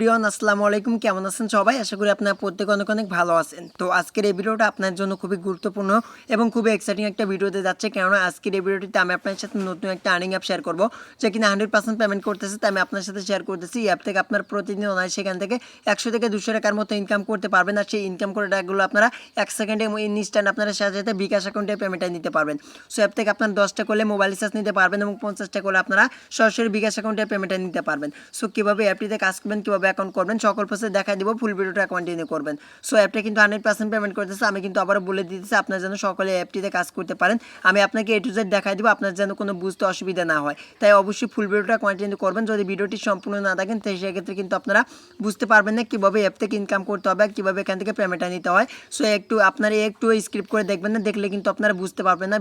Everyone আসসালামু আলাইকুম, কেমন আছেন সবাই? আশা করি আপনারা প্রত্যেকে অনেক অনেক ভালো আছেন। তো আজকের এই ভিডিওটা আপনার জন্য খুবই গুরুত্বপূর্ণ এবং খুবই এক্সাইটিং একটা ভিডিওতে যাচ্ছে, কেননা আজকের এই ভিডিওটিতে আমি আপনার সাথে নতুন একটা আর্নিং অ্যাপ শেয়ার করবো, যে কিনা 100% পেমেন্ট করতেছে। তাই আমি আপনার সাথে শেয়ার করতেছি। এই অ্যাপ থেকে আপনার প্রতিদিন অনায়াসে সেখান থেকে 100 থেকে 200 টাকার মতো ইনকাম করতে পারবেন। আর সেই ইনকাম করে টাকাগুলো আপনারা 1 সেকেন্ডে ইনস্ট্যান্ট আপনারা সাথে বিকাশ অ্যাকাউন্টে পেমেন্টটা নিতে পারবেন। সো অ্যাপ থেকে আপনার 10টা করলে মোবাইল রিচার্জ নিতে পারবেন এবং 50টা করলে আপনারা সরাসরি বিকাশ অ্যাকাউন্টে পেমেন্টটা নিতে পারবেন। সো কীভাবে অ্যাপটিতে কাজ করবেন, কীভাবে অ্যাকাউন্ট করবেন, সকল প্রসেস দেখা দিব। ফুল ভিডিওটা কন্টিনিউ করবেন। সো অ্যাপটা কিন্তু 100% পেমেন্ট করতেছে। আমি কিন্তু আবারও বলে দিতেছি, আপনার যেন সকলে অ্যাপটিতে কাজ করতে পারেন। আমি আপনাকে A to Z দেখাই দিব, আপনার যেন কোনো বুঝতে অসুবিধা না হয়। তাই অবশ্যই ফুল ভিডিওটা কন্টিনিউ করবেন। যদি ভিডিওটি সম্পূর্ণ না দেখেন তাই সেক্ষেত্রে কিন্তু আপনারা বুঝতে পারবেন না কীভাবে অ্যাপ থেকে ইনকাম করতে হবে, কীভাবে এখান থেকে পেমেন্টটা নিতে হয়। সো আপনারা একটু স্ক্রিপ্ট করে দেখবেন না, দেখলে কিন্তু আপনারা বুঝতে পারবেন না।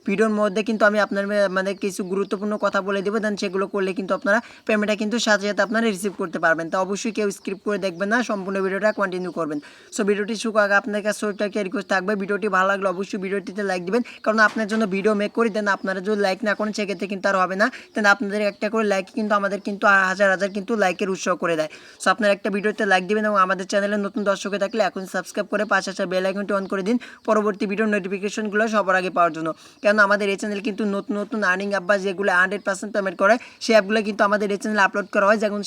ভিডিওর মধ্যে কিন্তু আমি আপনার কিছু গুরুত্বপূর্ণ কথা বলে দেবো, দেন সেগুলো করলে কিন্তু আপনারা পেমেন্টটা কিন্তু সাথে সাথে আপনারা রিসিভ করতে পারবেন। তো অবশ্যই কেউ স্ক্রিপ্ট করে দেখবেন না, সম্পূর্ণ ভিডিওটা কন্টিনিউ করবেন। সো ভিডিওটি শুরু আগে আপনার কাছে একটা রিকোয়েস্ট থাকবে, ভিডিওটি ভালো লাগলে অবশ্যই ভিডিওটিতে লাইক দিবেন, কারণ আপনার জন্য ভিডিও মেক করি। দেন আপনারা যদি লাইক না করেন সেক্ষেত্রে কিন্তু আর হবে না। দেন আপনাদের একটা করে লাইক কিন্তু আমাদের কিন্তু হাজার হাজার কিন্তু লাইকের উৎসাহ করে দেয়। সো আপনার একটা ভিডিওতে লাইক দিবেন এবং আমাদের চ্যানেলে নতুন দর্শক হয়ে থাকলে এখন সাবস্ক্রাইব করে পাশে আসা বেল আইকনটি অন করে দিন, পরবর্তী ভিডিওর নোটিফিকেশনগুলো সবার আগে পাওয়ার জন্য। কেন আমাদের এই চ্যানেল কিন্তু নতুন নতুন আর্নিং অ্যাপ বা যেগুলো 100% পেমেন্ট করে সেই অ্যাপগুলো কিন্তু আমাদের এই চ্যানেলে আপলোড করা হয়, যখন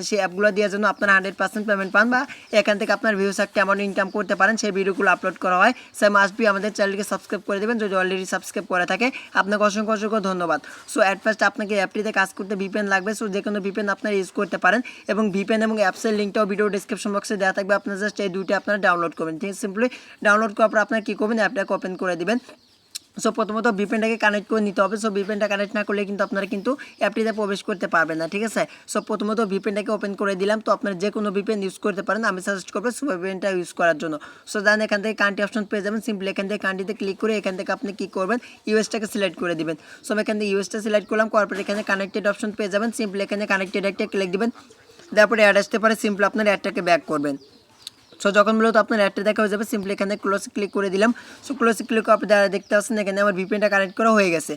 সেই অ্যাপগুলো দেওয়ার জন্য আপনারা 100% পেমেন্ট পান বা এখান থেকে আপনার ভিউস একটা অ্যামাউন্ট ইনকাম করতে পারেন, সেই ভিডিওগুলো আপলোড করা হয়। সো মাস্ট বি আমাদের চ্যানেলকে সাবস্ক্রাইব করে দেবেন যদি অলরেডি সাবস্ক্রাইব করে থাকে। আপনাকে অসংখ্য অসংখ্য ধন্যবাদ। সো অ্যাট ফার্স্ট আপনাকে অ্যাপটিতে কাজ করতে ভিপিএন লাগবে। সো যে কোনো ভিপিএন আপনারা ইউজ করতে পারেন এবং ভিপিএন এবং অ্যাপসের লিঙ্কটাও ভিডিও ডিসক্রিপশন বক্সে দেওয়া থাকবে। আপনারা জাস্ট এই দুইটা আপনারা ডাউনলোড করবেন। ঠিক সিম্পলি ডাউনলোড করার পর আপনারা কী করবেন, অ্যাপটাকে ওপেন করে দিবেন। সো প্রথমত ভিপিএনটাকে কানেক্ট করে নিতে হবে। সো ভিপিএনটা কানেক্ট না করলে কিন্তু আপনারা কিন্তু অ্যাপটিতে প্রবেশ করতে পারবেন না, ঠিক আছে? সো প্রথমত ভিপিএনটাকে ওপেন করে দিলাম। তো আপনারা যে কোনো ভিপিএন ইউজ করতে পারেন, আমি সাজেস্ট করবো সো ভিপিএনটা ইউজ করার জন্য। সো দেন এখান থেকে কান্ট্রি অপশন পেয়ে যাবেন। সিম্পলি এখান থেকে কান্ট্রিতে ক্লিক করে এখান থেকে আপনি কী করবেন, ইউএসটাকে সিলেক্ট করে দিবেন। সো আমি এখান থেকে ইউএসটা সিলেক্ট করলাম, করার পর এখানে কানেক্টেড অপশন পেয়ে যাবেন। সিম্পলি এখানে কানেক্টেড একটা ক্লিক দিবেন, তারপরে অ্যাড আসতে পারে, সিম্পলি আপনার অ্যাডটাকে ব্যাক করবেন। সো যখন মূলত আপনার অ্যাডটা দেখা হয়ে যাবে, সিম্পলি এখানে ক্লোজ ক্লিক করে দিলাম। সো ক্লোজ ক্লিক করার পর দেখতে পাচ্ছেন এখানে আমার ভিপিএনটা কানেক্ট করা হয়ে গেছে।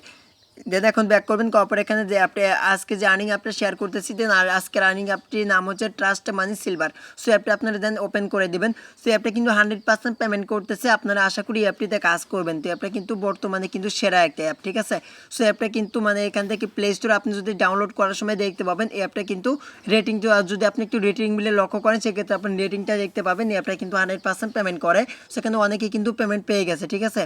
দেন এখন ব্যাক করবেন, করার এখানে যে আপনি আজকে যে আর্নিং অ্যাপটা শেয়ার করতেছি, দেন আর আজকের আর্নিং অ্যাপটির নাম হচ্ছে ট্রাস্ট মানি সিলভার। সো অ্যাপটা আপনারা দেন ওপেন করে দেবেন। সো অ্যাপটা কিন্তু 100% পেমেন্ট করতেছে। আপনারা আশা করি অ্যাপটিতে কাজ করবেন। তো অ্যাপটা কিন্তু বর্তমানে কিন্তু সেরা একটা অ্যাপ, ঠিক আছে? সো অ্যাপটা কিন্তু এখান থেকে প্লে স্টোরে আপনি যদি ডাউনলোড করার সময় দেখতে পাবেন এই অ্যাপটা কিন্তু রেটিং, যদি আপনি একটু রেটিং মিলে লক্ষ্য করেন সেক্ষেত্রে আপনি রেটিংটা দেখতে পাবেন। এই অ্যাপটা কিন্তু 100% পেমেন্ট করে। সেখানে অনেকেই কিন্তু পেমেন্ট পেয়ে গেছে, ঠিক আছে?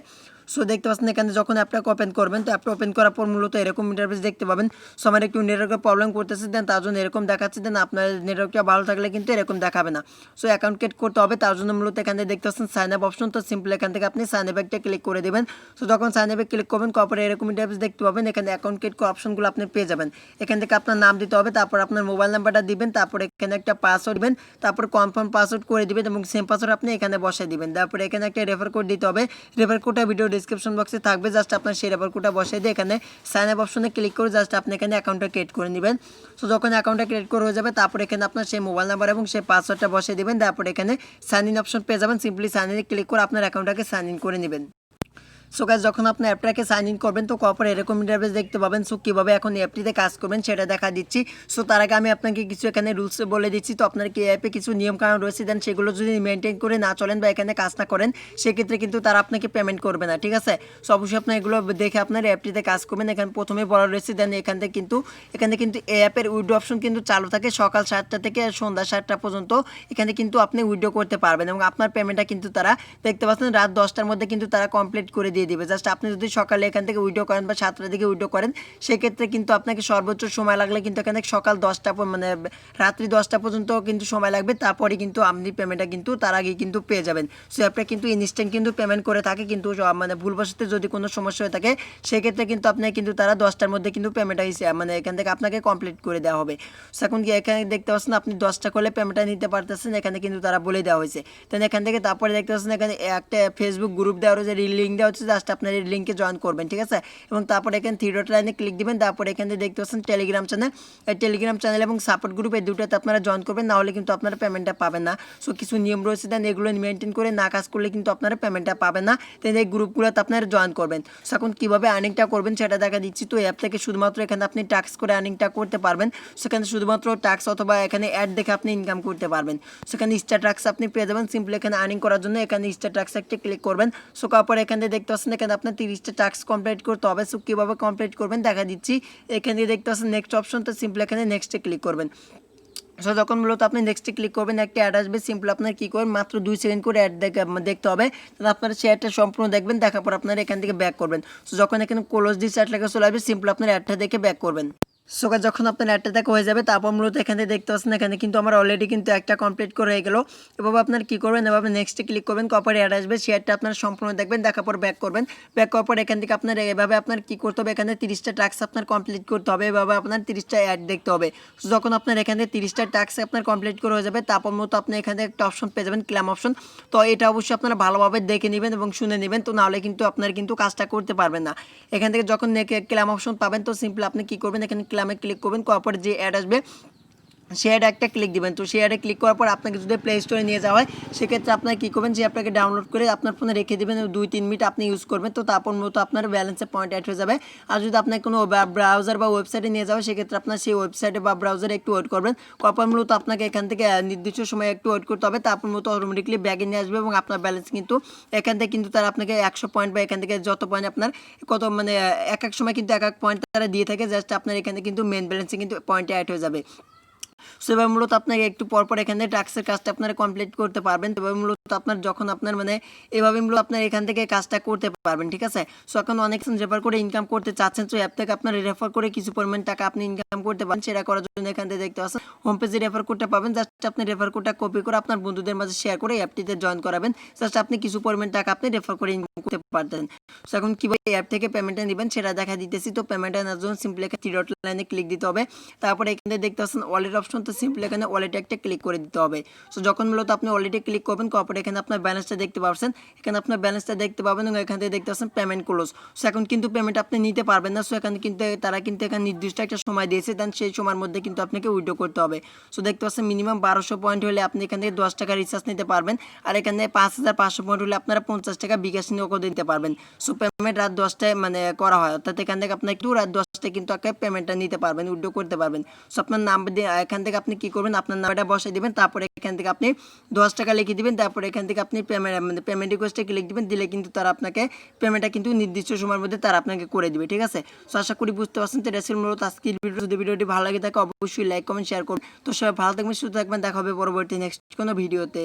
সো দেখতে পাচ্ছেন এখানে যখন অ্যাপটাকে ওপেন করবেন, তো অ্যাপটা ওপেন করার পর মূলত এরকম ইন্টারফেস দেখতে পাবেন। সো আমার একটু নেটওয়ার্কের প্রবলেম করতেছে, দেন তার জন্য এরকম দেখাচ্ছে। দেন আপনার নেটওয়ার্কটা ভালো থাকলে কিন্তু এরকম দেখাবে না। সো অ্যাকাউন্ট ক্রিয়েট করতে হবে, তার জন্য মূলত এখানে দেখতে পাচ্ছেন সাইন আপ অপশন। তো সিম্পল এখান থেকে আপনি সাইন আপ একটা ক্লিক করে দেবেন। সো যখন সাইন আপে ক্লিক করবেন, করার এরকম ইন্টারফেস দেখতে পাবেন। এখানে অ্যাকাউন্ট ক্রিয়েট করার অপশনগুলো আপনি পেয়ে যাবেন। এখান থেকে আপনার নাম দিতে হবে, তারপর আপনার মোবাইল নাম্বারটা দিবেন, তারপর এখানে একটা পাসওয়ার্ড দিবেন, তারপর কনফার্ম পাসওয়ার্ড করে দিবেন এবং সেম পাসওয়ার্ড আপনি এখানে বসাই দিবেন। তারপরে এখানে একটা রেফার কোড দিতে হবে। রেফার কোডটা ভিডিও ডিসক্রিপশন বক্সে থাকবে, জাস্ট আপনার সেই রেফার কোডটা বসাই দিয়ে এখানে সাইন আপ অপশনে ক্লিক করে জাস্ট আপনি এখানে অ্যাকাউন্টটা ক্রিয়েট করে নেবেন। সো যখন অ্যাকাউন্টটা ক্রিয়েট করে হয়ে যাবে, তারপর এখানে আপনার সেই মোবাইল নাম্বার এবং সেই পাসওয়ার্ডটা বসিয়ে দেবেন। তারপর এখানে সাইন ইন অপশন পেয়ে যাবেন। সিম্পলি সাইন ইনে ক্লিক করে আপনার অ্যাকাউন্টটাকে সাইন ইন করে নেবেন। সো গাইস যখন আপনি অ্যাপটাকে সাইন ইন করবেন, তো করার এরকম ইন্টারফেস দেখতে পাবেন। সো কীভাবে এখন অ্যাপটিতে কাজ করবেন সেটা দেখা দিচ্ছি। সো তার আগে আমি আপনাকে কিছু এখানে রুলস বলে দিচ্ছি। তো আপনার কি অ্যাপে কিছু নিয়মকানুন রয়েছে, দেন সেগুলো যদি মেনটেন করে না চলেন বা এখানে কাজ না করেন সেক্ষেত্রে কিন্তু তারা আপনাকে পেমেন্ট করবে না, ঠিক আছে? সো অবশ্যই আপনার এগুলো দেখে আপনার অ্যাপটিতে কাজ করবেন। এখানে প্রথমে বলা রয়েছে, দেন এখানে কিন্তু এই অ্যাপের উইড্রো অপশন কিন্তু চালু থাকে সকাল 7টা থেকে সন্ধ্যা 7টা পর্যন্ত। এখানে কিন্তু আপনি উইড্রো করতে পারবেন এবং আপনার পেমেন্টটা কিন্তু তারা দেখতে পাচ্ছেন রাত 10টার মধ্যে কিন্তু তারা কমপ্লিট করে দিয়ে দিবে। জাস্ট আপনি যদি সকালে এখান থেকে উইড্রো করেন বা 7টার দিকে উইড্রো করেন সেক্ষেত্রে কিন্তু আপনাকে সর্বোচ্চ সময় লাগলে কিন্তু এখানে সকাল 10টা রাত্রি 10টা পর্যন্ত কিন্তু সময় লাগবে। তারপরে কিন্তু আপনি পেমেন্টটা কিন্তু তার আগে কিন্তু পেয়ে যাবেন। সো অ্যাপটা কিন্তু ইনস্ট্যান্ট কিন্তু পেমেন্ট করে থাকে, কিন্তু ভুলবশত যদি কোনো সমস্যা হয়ে থাকে সেক্ষেত্রে কিন্তু আপনাকে কিন্তু তারা 10টার মধ্যে কিন্তু পেমেন্টটা এখান থেকে আপনাকে কমপ্লিট করে দেওয়া হবে। সো এখন কি এখানে দেখতে পাচ্ছেন আপনি 10টা করলে পেমেন্টটা নিতে পারতেছেন, এখানে কিন্তু তারা বলে দেওয়া হয়েছে। দেন এখান থেকে তারপরে দেখতে পাচ্ছেন এখানে একটা ফেসবুক গ্রুপ দেওয়া রয়েছে, লিঙ্ক দেওয়া হচ্ছে, জাস্ট আপনার এই লিঙ্কে জয়েন করবেন, ঠিক আছে। এবং তারপর এখানে থ্রি ডট লাইনে ক্লিক দিবেন, তারপর এখানে দেখতে পাচ্ছেন টেলিগ্রাম চ্যানেল, এই টেলিগ্রাম চ্যানেল এবং সাপোর্ট গ্রুপ এই দুটোতে আপনারা জয়েন করবেন, না হলে কিন্তু আপনারা পেমেন্টটা পাবেন না। সো কিছু নিয়ম রয়েছে দেন, এগুলো মেনটেন করে না কাজ করলে কিন্তু আপনারা পেমেন্টটা পাবেন না। তো এই গ্রুপগুলোতে আপনারা জয়েন করবেন। সো এখন কীভাবে আর্নিংটা করবেন সেটা দেখা দিচ্ছি। তো অ্যাপ থেকে শুধুমাত্র এখানে আপনি টাস্ক করে আর্নিংটা করতে পারবেন। সেখানে শুধুমাত্র টাস্ক অথবা এখানে অ্যাড দেখে আপনি ইনকাম করতে পারবেন। সেখানে স্টার টাস্ক আপনি পেয়ে যাবেন। সিম্পলি এখানে আর্নিং করার জন্য এখানে স্টার টাস্ক একটা ক্লিক করবেন। সো তারপর এখানে দেখতে পাচ্ছেন এখানে আপনার 30টা টাস্ক কমপ্লিট করতে হবে। সো কীভাবে কমপ্লিট করবেন দেখা দিচ্ছি। এখানে দেখতে পাচ্ছেন নেক্সট অপশন, তো সিম্পলি এখানে নেক্সটে ক্লিক করবেন। সো যখন মূলত আপনি নেক্সটে ক্লিক করবেন একটা অ্যাড আসবে, সিম্পল আপনার কী করবেন মাত্র 2 সেকেন্ড করে অ্যাড দেখতে হবে। তাহলে আপনারা সেই অ্যাডটা সম্পূর্ণ দেখবেন, দেখার পর আপনারা এখান থেকে ব্যাক করবেন। সো যখন এখানে ক্লোজ দিস অ্যাড লেখা চলে আসবে, সিম্পল আপনার অ্যাডটা দেখে ব্যাক করবেন। সো যখন আপনার অ্যাডটা দেখা হয়ে যাবে, তারপর মূলত এখানে দেখতে পাচ্ছেন এখানে কিন্তু আমার অলরেডি কিন্তু একটা কমপ্লিট করে হয়ে গেল। এভাবে আপনার কী করবেন, এভাবে নেক্সটে ক্লিক করবেন, কপারে অ্যাড আসবে, সেই অ্যাডটা আপনার সম্পূর্ণ দেখবেন, দেখার পর ব্যাক করবেন। ব্যাক করার পর এখান থেকে আপনার এভাবে আপনার কী করতে হবে, এখানে 30টা টাস্ক আপনার কমপ্লিট করতে হবে, এভাবে আপনার 30টা অ্যাড দেখতে হবে। সো যখন আপনার এখানে 30টা টাস্ক আপনার কমপ্লিট করে হয়ে যাবে, তারপর মতো আপনি এখানে একটা অপশন পেয়ে যাবেন, ক্লেম অপশন। তো এটা অবশ্যই আপনারা ভালোভাবে দেখে নেবেন এবং শুনে নেবেন, তো নাহলে কিন্তু আপনার কিন্তু কাজটা করতে পারবেন না। এখান থেকে যখন ক্লেম অপশন পাবেন, তো সিম্পল আপনি কী করবেন, এখানে ক্লেমে ক্লিক করবেন, পর যে অ্যাড আসবে সেই অ্যাডে একটা ক্লিক দিবেন। তো সেই অ্যাডে ক্লিক করার পর আপনাকে যদি প্লে স্টোরে নিয়ে যাওয়া হয়, সেক্ষেত্রে আপনার কী করবেন, যে আপনাকে ডাউনলোড করে আপনার ফোনে রেখে দেবেন, 2-3 মিনিট আপনি ইউজ করবেন। তো তারপর মতো আপনার ব্যালেন্সে পয়েন্ট অ্যাড হয়ে যাবে। আর যদি আপনার কোনো ব্রাউজার বা ওয়েবসাইটে নিয়ে যাওয়া, সেক্ষেত্রে আপনার সেই ওয়েবসাইটে বা ব্রাউজারে একটু ওয়েট করবেন। তারপর মূলত আপনাকে এখান থেকে নির্দিষ্ট সময় একটু ওয়েট করতে হবে, তারপর মতো অটোমেটিকলি ব্যাগে নিয়ে আসবে এবং আপনার ব্যালেন্স কিন্তু এখান থেকে কিন্তু তারা আপনাকে 100 পয়েন্ট বা এখান থেকে যত পয়েন্ট আপনার কত মানে এক এক সময় কিন্তু এক এক পয়েন্ট তারা দিয়ে থাকে, জাস্ট আপনার এখানে কিন্তু মেন ব্যালেন্সে কিন্তু পয়েন্ট অ্যাড হয়ে যাবে। সো এবার মূলত আপনাকে একটু পরপর এখান থেকে টাস্কের কাজটা আপনারা কমপ্লিট করতে পারবেন। তবে মূলত আপনার যখন আপনার মানে এভাবে মূলত আপনার এখান থেকে কাজটা করতে পারবেন, ঠিক আছে। সো এখন অনেক রেফার করে ইনকাম করতে চাচ্ছেন, তো অ্যাপ থেকে আপনার রেফার করে কিছু পরিমাণ টাকা আপনি ইনকাম করতে পারেন। সেটা করার জন্য এখান থেকে দেখতে পাচ্ছেন হোম পেজে রেফার কোডটা পাবেন, জাস্ট আপনি রেফার কোডটা কপি করে আপনার বন্ধুদের মাঝে শেয়ার করে অ্যাপটিতে জয়েন করাবেন, জাস্ট আপনি কিছু পরিমাণ টাকা আপনি রেফার করে ইনকাম করতে পারতেন। সো এখন কীভাবে অ্যাপ থেকে পেমেন্টটা নেবেন সেটা দেখা দিতেছি। তো পেমেন্টটা নেওয়ার জন্য সিম্পলি এখানে থ্রি ডট লাইনে ক্লিক দিতে হবে, তারপরে এখানে দেখতে পাচ্ছেন ওয়ালেট অপশন, তো সিম্পলি এখানে ওয়ালেটে একটা ক্লিক করে দিতে হবে। সো যখন মূলত আপনি ওয়ালেটে ক্লিক করবেন, তারপরে এখানে আপনার ব্যালেন্সটা দেখতে পাচ্ছেন, এখানে আপনার ব্যালেন্সটা দেখতে পাবেন এবং এখান থেকে দেখতে পাচ্ছেন পেমেন্ট ক্লোজ। সো এখন কিন্তু পেমেন্ট আপনি নিতে পারবেন না। সো এখানে কিন্তু তারা কিন্তু এখানে নির্দিষ্ট একটা সময় দিয়েছে, দেন সেই সময়ের মধ্যে কিন্তু আপনাকে উইথড্র করতে হবে। সো দেখতে পাচ্ছেন মিনিমাম 1200 পয়েন্ট হলে আপনি এখান থেকে 10 টাকা রিচার্জ নিতে পারবেন, আর এখানে 5500 পয়েন্ট হলে আপনারা 50 টাকা বিকাশ নগদ দিতে পারবেন। সো পেমেন্ট রাত 10টায় মানে করা হয়, অর্থাৎ এখান থেকে আপনি একটু রাত 10টায় কিন্তু পেমেন্টটা নিতে পারবেন, উইথড্র করতে পারবেন। সো আপনার নাম্বার দিয়ে এখান থেকে আপনি কী করবেন, আপনার নাম্বারটা বসাই দিবেন, তারপরে এখান থেকে আপনি 10 টাকা লিখে দিবেন, তারপরে এখান থেকে আপনি পেমেন্ট রিকোয়েস্টে ক্লিক দিবেন, দিলে কিন্তু তারা আপনাকে পেমেন্টটা কিন্তু নির্দিষ্ট সময়ের মধ্যে তারা আপনাকে করে দিবে, ঠিক আছে। সো আশা করি বুঝতে পারছেন। তো এটা ছিল মূলত আজকের ভিডিও। যদি ভিডিওটি ভালো লাগে থাকে অবশ্যই লাইক কমেন্ট শেয়ার করুন। তো সবাই ভালো থাকবেন, সুস্থ থাকবেন, দেখা হবে পরবর্তী নেক্সট কোনো ভিডিওতে।